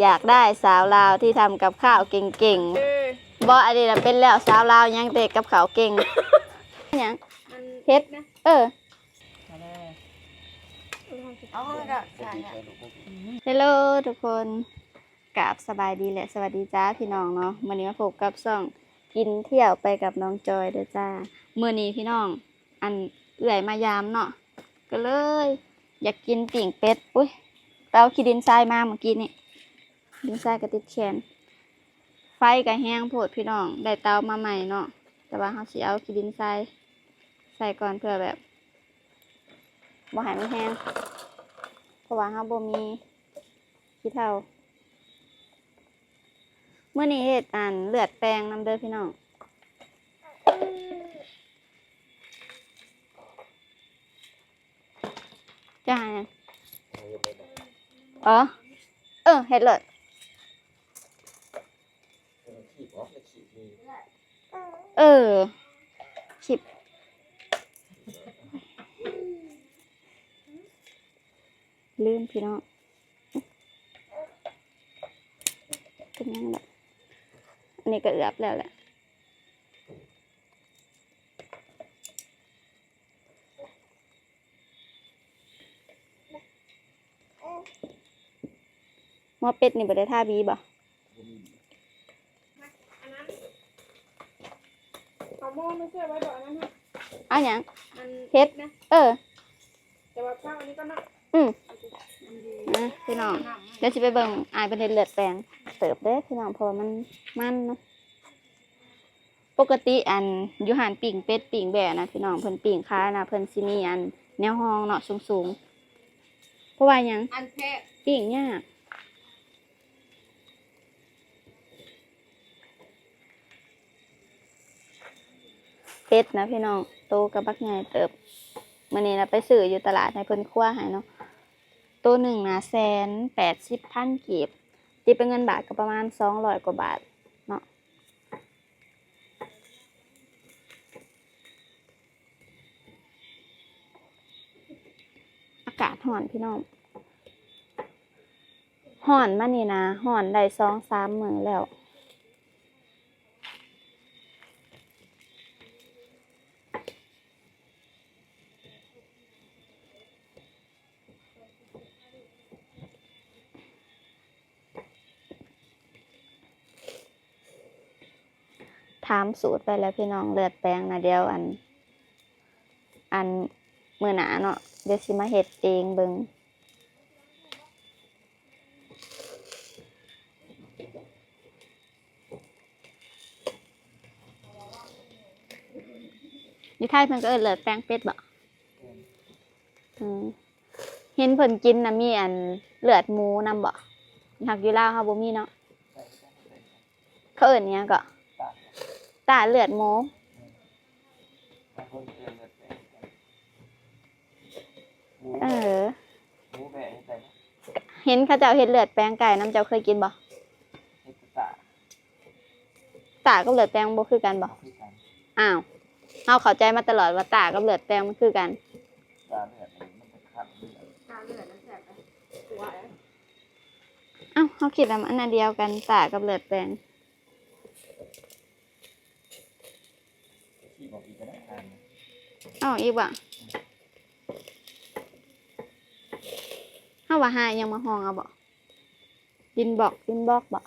อยากได้สาวลาวที่ทำกับข้าวเก่งๆบ่อันนี้เป็นแล้วสาวลาวยังเด็กกับข้าวเก่งยังเพชรฮัลโหลทุกคนกราบสบายดีและสวัสดีจ้าพี่น้องเนาะวันนี้มาพบกับช่องกินเที่ยวไปกับน้องจอยเด้อจ้ามื้อนี้พี่น้องอันเอื่อยมายามเนาะก็เลยอยากกินปิ่งเป็ดอุ้ยเตาขี้ดินทรายมาเมื่อกี้นี่ดินทรายก็ติดแขนไฟก็แห้งโพดพี่น้องได้เตามาใหม่เนาะแต่ว่าเขาสิเอาขี้ดินทรายใส่ก่อนเพื่อแบบบ่ให้มันแห้งเพราะว่าเขาบ่มีขี้เถ้าเมื่อนี้เฮ็ดอันเลือดแปลงน้ำเด้อพี่น้องจะหายังเฮ็ดเลือดชิบลืมพี่น้องเป็นยังไงอันนี้ก็เอือบแล้วแหละหม้อเป็ดนี่บ่ได้ท่าบีบ่เอาหม้อไม่ใช่ไว้ดอกนั้นฮะเอาหยังเพชรนะแต่ว่าข้าวอันนี้ก็น่าพี่น้องเดี๋ยวจะไปเบิ่งอายประเด็นเลือดแปลงเติบเด้พี่น้องเพราะมันเนาะปกติอันอยู่หานปิ่งเป็ดปิ่งแบ่นะพี่น้องเพิ่นปิ่งค้านะเพิ่นสิมีอันแนวห้องเนาะสูงเพราะว่าหยังอันแท้ปิ่งยากเป็ดนะพี่น้องโตกับบักใหญ่เติบมื้อนี้นะไปซื้ออยู่ตลาดให้เพิ่นคั่วให้เนาะตัวหนึ่งนะ180,000 กีบตีเป็นเงินบาทก็ประมาณ200 กว่าบาทเนาะอากาศร้อนพี่น้องร้อนมานี่นะร้อนได้2-3 มื้อแล้วถามสูตรไปแล้วพี่น้องเลือดแปลงนะเดียวอันมื้อหน้าเนาะเดี๋ยวสิมาเฮ็ดเองเบิ่งอยู่ไทยเพิ่นก็เลือดแปลงเป็ดบ่เห็นเพิ่นกินน่ะมีอันเลือดหมูนำบ่หักอยู่ลาวเฮาบ่มีเนาะเขาเอิ้นหยังก็ตาเลือดหมูเห็นเขาเจ้าเฮ็ดเลือดแปลงไก่น้ำเจ้าเคยกินบ่ตากับเลือดแปลงบ่คือกันบ่อ้าวเฮาเข้าใจมาตลอดว่าตากับเลือดแปลงมันคือกันอ้าวเฮาคิดว่ามันอันเดียวกันตากับเลือดแปลงอีกบ่เฮาว่าหายังมาห้องเอาบ่ดินบอกบ่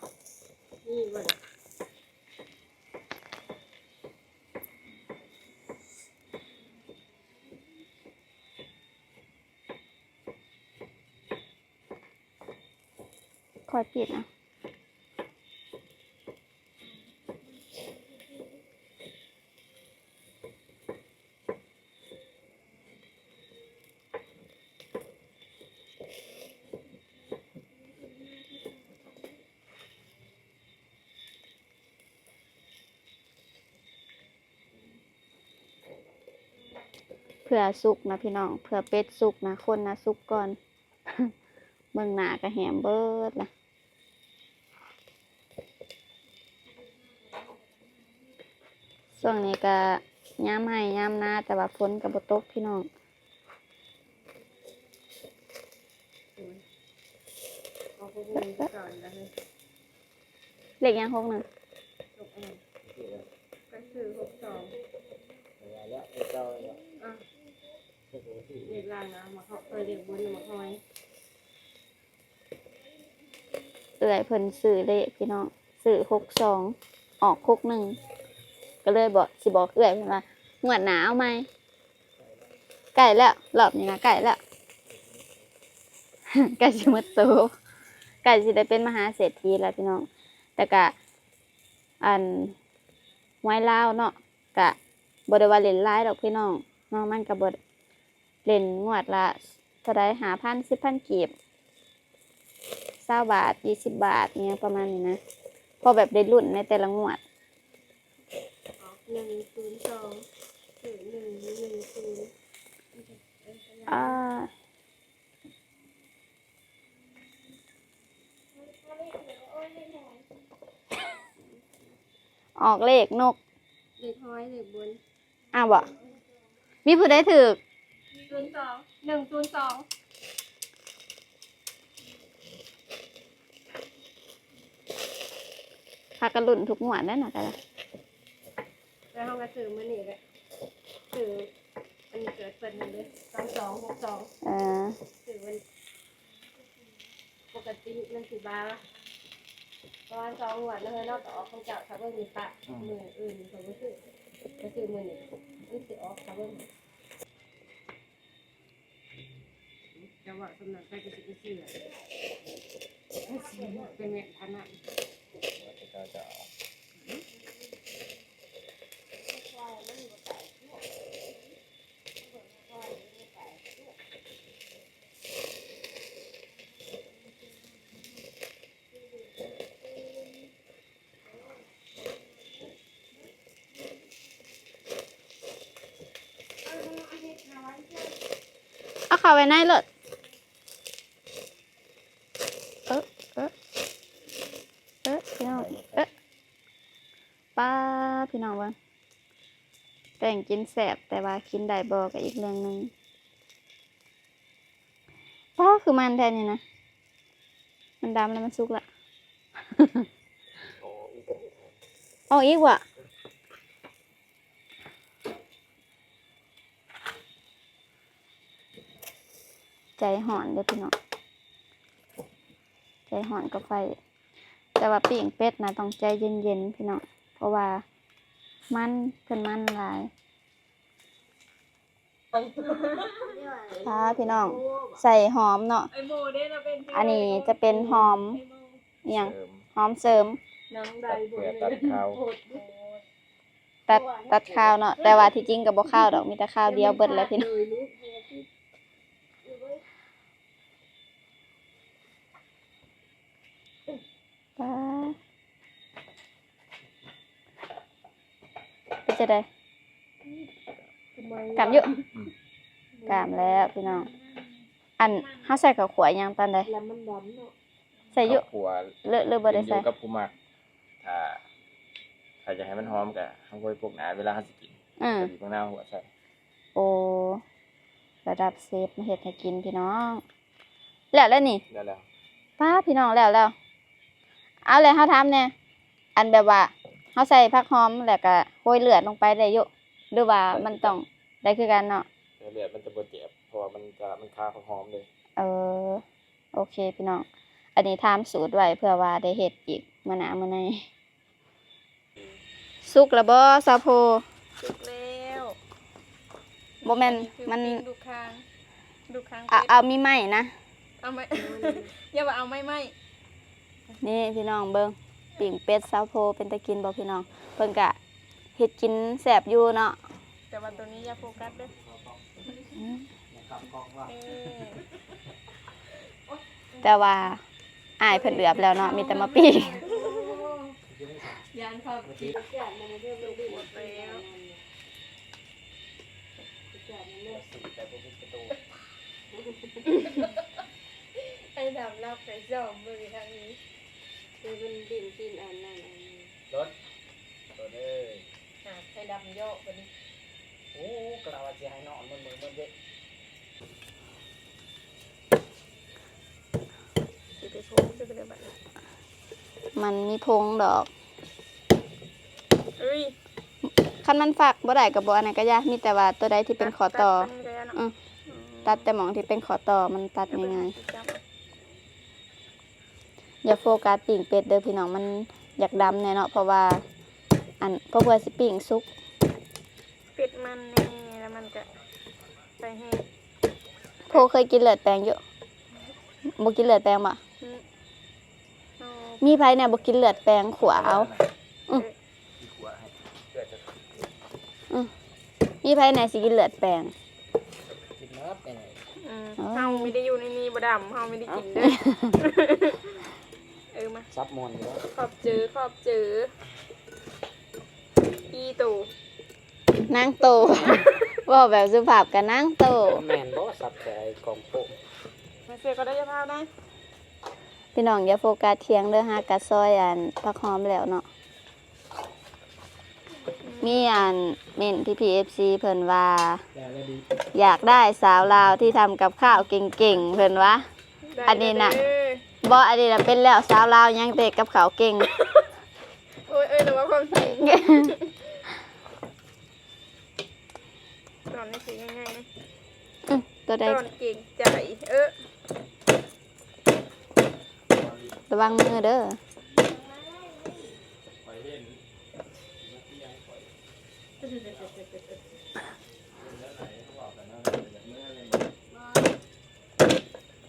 คอยปิดนะเพื่อสุกนะพี่น้องเพื่อเป็ดสุกนะคนนะสุกก่อน เบิ่งหน้าก็แหมเบิดล่ะช่วงนี้ก็ย้ำให้ย้ำนาแต่ว่าฝนก็บ่ตกพี่น้อง เอาไป ก่อนนะเฮ้ย เลขยัง6นึง 6อันก็คือ62อ่ะเรียกล่างนะมาเข้าเรียกบนมาเข้าไว้ เอื้อยเพิ่นซื้อเลขพี่น้องซื้อ62ออก61ก็เลยบอกสิบอกเอื้อยเพิ่นว่างวดหน้าเอาใหม่ใกล้แล้วรอบนี้นะใกล้แล้ว ใกล้สิหมดโตใกล้สิได้เป็นมหาเศรษฐีแล้วพี่น้องแต่ก็อันไว้ลาวเนาะก็บ่ได้ว่าเล่นหลายดอกพี่น้องเนาะมันก็บ่เล่นงวดละเท่าใด5,000 10,000กีบ20 บาท20 บาทเนี่ยประมาณนี้นะพอแบบได้รุ่นในแต่ละงวด 102 110 อ่าออกเลขนก เด็กห้อยเด็กบน บ่มีผู้ใดถูก 102 พากันรุ่นทุกงวดนั่นน่ะก็ได้ แล้วเขาก็ซื้อมื้อนี้แหละซื้ออันนี้เกิดเปิดมันเลย3262 เออ ซื้อมันปกติมันสิบาทประมาณ2วันแล้วเนาะก็ออกของเจ้าถ้าเบิ่งมีปะมื้ออื่นก็บ่ซื้อก็ซื้อมื้อนี้มันสิออกถ้าเบิ่งจะว่าสำนักไปก็สิไปซื้อเป็นแม่พันน่ะ เอาเข้าไว้ในรถเออเออพี่น้องป้าพี่น้องว่าแต่งกินแสบแต่ว่ากินได้บ่ก็อีกเรื่องหนึงป้าคือมันแท้นี่นะมันดำแล้วมันสุกละออกอีกว่ะใจห่อนเด้อพี่น้องใจห่อนกับไฟแต่ว่าปิ้งเป็ดนะต้องใจเย็นๆพี่น้องเพราะว่ามันเพิ่นมันหลายพี่น้องใส่หอมเนาะ ไอโมเด้เราเป็น อันนี้จะเป็นหอมอหย่างหอมเสริม น้องใดบ่ ตัดข้าว ตัดข้าวเนาะแต่ว่าที่จริงก็บ่ข้าวดอกมีแต่ข้าวเดียวเบิดแล้วพี่น้องป้าเป็นจะได้กามอยู่กามแล้วพี่น้องอันเฮาใส่ข้าวขัวหยังปานใด แล้วมันดำเนาะ ใส่อยู่ ขัว เลอะบ่ได้ อ ใส่ ยู่กับผู้มักถ้าจะให้มันหอมก็เฮาก็พวกหนาเวลาเฮาสิกิน อืม ก็บีบมะนาวหัวใส่ โอ้ระดับเซฟมาเฮ็ดให้กินพี่น้องแล้วนี่ ได้แล้ว ป้าพี่น้องแล้วเอาเลยเฮาทำเนี่ยอันแบบว่าเฮาใส่ผักหอมแล้วก็โรยเลือดลงไปได้อยู่หรือว่ามันต้องได้คือกันเนาะ แต่เลือดมันจะบ่เจ็บเพราะว่ามันคาของหอมเลย โอเคพี่น้องอันนี้ทำสูตรไว้เพื่อว่าได้เฮ็ดอีกมื้อหน้ามื้อในสุกแล้วบ่ซาโพ สุกแล้ว บ่แม่นมัน ดูค้างเอามีไม้นะ เอาไหม อย่าว่าเอาไม่ นี่พี่น้องเบิ่งปิ่งเป็ดซาโพเป็นตะกินบ่พี่น้องเพิ่นก็เฮ็ดกินแซ่บอยู่เนาะ แต่ว่าตัวนี้อย่าโฟกัสเด้อเออ แต่ว่าอายเพิ่นเหลือบแล้วเนาะมีแต่มาปิ้ง ยานครับหมดแล้ว ไอ้ดำรับใส่จอมมือทางนี้คือมันดิ่นกินอันนั้นอันนี้ รสตัวเด้อ ไอ้ดำโยกวันนี้ โอ้กะว่าสิให้นอนมันมือมันเด้ จะไปโพสจะไป ด้อบัดนี้ มันมีพงดอก เอ้ย คันมันฝักบ่ได้ก็บ่อันนั้นก็ยากมีแต่ว่าตัวใดที่เป็นขอต่อ ตัดไปนี่ก็ได้เนาะ อืม ตัดแต่หมองที่เป็นขอต่อมันตัดง่ายๆอย่าโฟกัสปิ่งเป็ดเด้อพี่น้องมันอยากดำแน่เนาะเพราะว่าอันเพราะว่าสิปิ่งสุก เป็ดมันนี่แล้วมันจะไปให้ โพเคยกินเลือดแปลงอยู่บ่กินเลือดแปลงบ่ เอา มีไผเนี่ยบ่กินเลือดแปลงขัวเอา ที่ขวาให้เพื่อจะ มีไผเนี่ยสิกินเลือดแปลง กินเนื้อไปไหน เฮาไม่ได้อยู่ในนี้บ่ดำเฮาไม่ได้กินเด้อมา ซับมอนอยู่แล้ว ขอบจืออีตู่ นางโต เว่าแบบสุภาพกับนางโต แมนบ่ซับแต่กล่องโป่ง มาเสือก็ได้จะพาได้ พี่น้องอย่าโฟกัสเทียงเด้อหากะซอยอันผักหอมแล้วเนาะมีอันเม่นพี่ PFC เพิ่นว่า แล้วดี อยากได้สาวลาวที่ทำกับข้าวเก่งๆเพิ่นว่า อันนี้น่ะ บ่อันนี้น่ะเป็นแล้วสาวลาวยังเด็กกับข้าวเก่ง โอ้ยแต่ว่าความจริงตอนนี้สิง่ายๆนะ ตัวใด ตอนเก่งใจระวังมือเด้อ ไปเล่น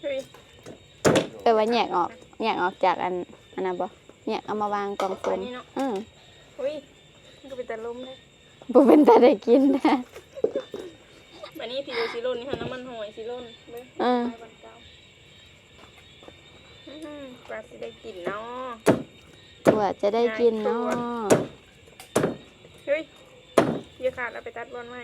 เฮ้ย ว่าแยกออกจากอันนั้นบ่แยกเอามาวางกองโฟ อั ม นนี้เนาะ อือ เฮ้ยมันก็เป็นแต่ลมเลย บ่เป็นตาได้กินนะ อันนี้พี่ดูซิโร่นี่ค่ะน้ำมันหอยซิโร่เลย อือ วันเก่าปลาสิได้กินเนาะ ว่าจะได้กินเนาะ เฮ้ยอย่าขาดแล้วไปตัดบอลไหม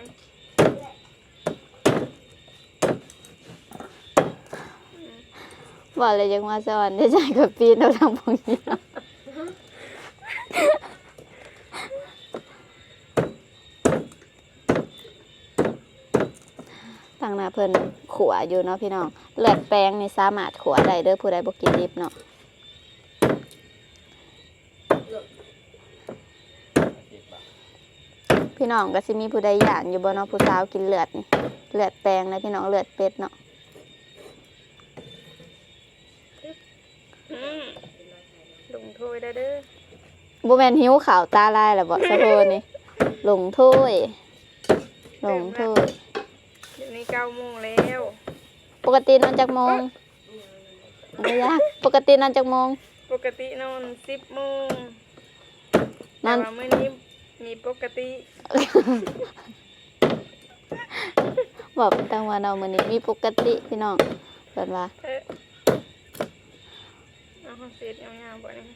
บอกเลยยังมาสอนได้ใจกับปีนเราทำพวกนี้ทางหน้าเพิ่นขัวอยู่เนาะพี่น้องเลือดแป้งนี่สามารถขัวได้เด้อผู้ใดบ่กินดิบเนาะพี่น้องก็สิมีผู้ใดอยากอยู่บ่เนาะผู้สาวกินเลือดนี่เลือดแป้งนะพี่น้องเลือดเป็ดเนาะ ลงโทยได้เด้อ บ่แม่นหิวข้าวตาลายล่ะบ่ซะโพนี่ลงถ้วยลงถ้วย เดี๋ยวนี้9 โมงแล้ว ปกตินอนจักโมงบ่ยากปกตินอนจักโมง ปกตินอน10 โมง น แต่ อน ว่ามื้อนี้มีปกติ บอกตั้งว่าเรามื้อนี้มีปกติพี่น้องเพิ่นว่า เอาเสร็จยาวๆบ่นี่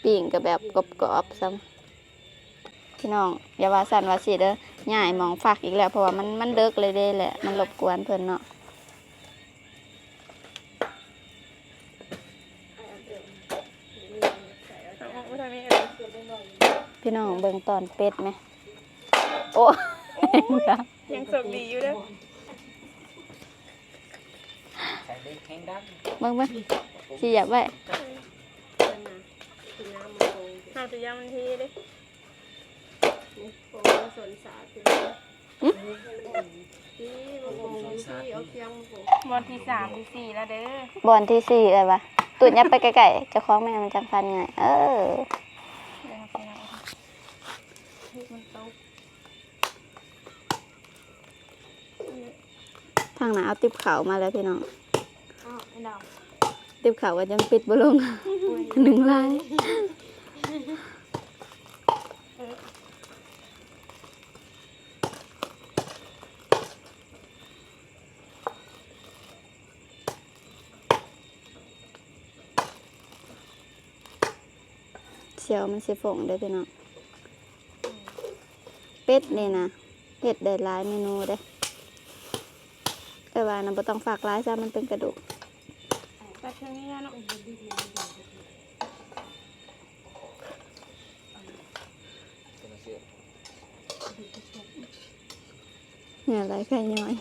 ปิ้งก็แบบกรอบๆซ้ำพี่น้องอย่าว่าสั่นว่าสิเด้อย่ายหมองฝากอีกแล้วเพราะว่ามันเดึกเลยเด้แหละมันรบกวนเพิ่นเนาะพี่น้องเบิ่งตอนเป็ดไหมโอ้ ยังสดดีอยู่เด้อ ใส่เล็กแห้งดัง เบิ่งสิอยากไว้ เอาสิยามมันทีเด้บอลที่3ที่4แล้วเด้อบ อนที่4เลยวะตุ่นยับไปไกลๆเจ้าของแม่มันจังฟันไงเออทางหน้าเอาติ๊บเขามาแล้วพี่น้องติ๊บเขาก็ยังปิดบ่ลง 1 ลายเชียวมันสิฝงเด้อพี่น้องเป็ดนี่นะเฮ็ดได้หลายเมนูเด้แต่ว่านะบ่ต้องฝากหลายซะมันเป็นกระดูก แต่เชิงนี้เนาะ เนี่ยหลายไข่น้อย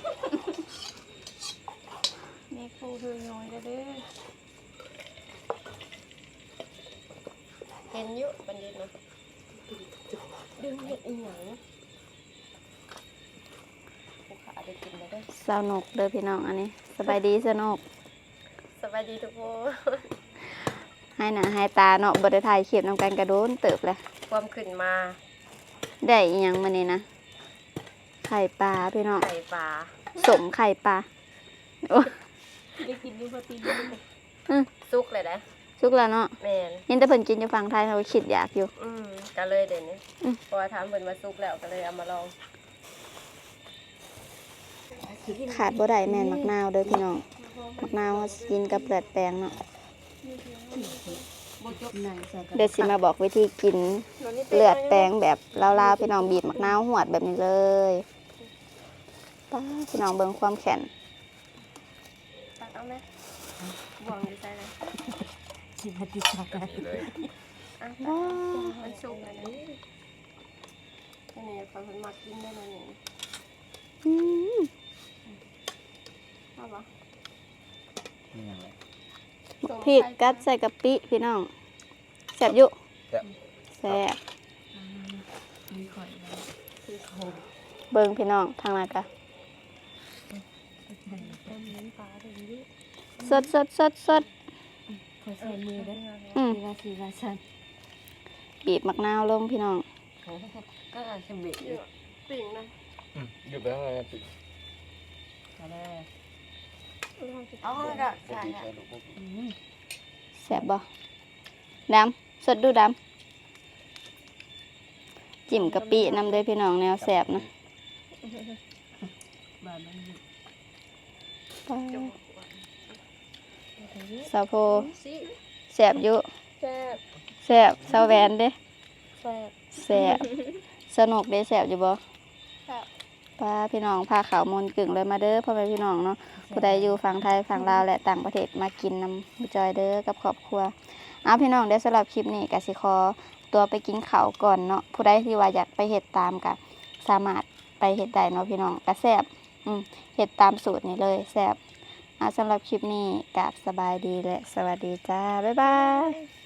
นี่ครูเธอน้อยเด้อเห็นอยู่บันเด็ดเนาะดึงเห็ดอีหยังผู้ขาได้กินแล้วเด้อ สนุกเด้อพี่น้องอันนี้สบายดีสนุก สวัสดีทุกคน ให้หน้าให้ตาเนาะบ่ได้ถ่ายคลิปนำกันกระโดนเติบเลย ความขึ้นมา ได้อีหยังมื้อนี้นะไข่ปลาพี่น้อง ไข่ปลา สมไข่ปลาโอ้ ได้กินยูโปรตีนด้วย อือ ซุกเลยนะ สุกแล้วเนาะ แม่น เห็นแต่เพิ่นกินอยู่ฝั่งไทยเขาก็คิดอยากอยู่ ก็เลยเด่นนี่ อืม เพราะว่าถามเพิ่นว่าซุกแล้วก็เลยเอามาลอง ขาดบ่ได้แม่นมักนาวเด้อพี่น้องมักนาวเขากินกับเปลือกแปลงเนาะเดี๋ยวสิมาบอกวิธีกินเลือดแปลงแบบลาวๆพี่น้องบีบมักนาวหวดแบบนี้เลยป้าพี่น้องเบิ่งความแข็ง ตักเอาไหมบวงอยู่ใส่เลย นี่เลย อ่ะมันสุกแล้วนะอันนี้เขาเพิ่นมักกินได้แล้วนี่ อืม เอาบ่ นี่ยังไง พริกกัดใส่กะปิพี่น้องแซ่บอยู่ แต่ แซ่บเบิ่งพี่น้องทางนั้นกะสดสดสดสด ขอใส่มือได้ อืม ทีละชั้น บีบมักนาวลงพี่น้อง ก็อาจจะเบ็ดปิ่งนะ อยู่ไปข้างในปิด เอาข้างก็ใส่ ใส่ลูกปุ๊บ แซ่บบ่ดำสดดูดำจิ้มกะปินำเด้อพี่น้องแนวแซ่บนะสาวโพ สิ แซ่บอยู่ แซ่บ แซ่บสาวแหวนเด้ แซ่บ แซ่บสนุกเด้แซ่บอยู่บ่ แซ่บ ป้าพี่น้องพาเขาวมนต์กึ่งเลยมาเด้อพ่อแม่พี่น้องเนาะผู้ใดอยู่ฝั่งไทยฝั่งลาวและต่างประเทศมากินนำผู้จอยเด้อกับครอบครัวเอาพี่น้องเดี๋ยวสำหรับคลิปนี้กสิคอตัวไปกินข้าวก่อนเนาะผู้ใดที่ว่าอยากไปเฮ็ดตามก็สามารถไปเฮ็ดได้เนาะพี่น้องก็แซ่บเฮ็ดตามสูตรนี้เลยแซ่บสำหรับคลิปนี้กราบสบายดีและสวัสดีจ้าบ๊ายบาย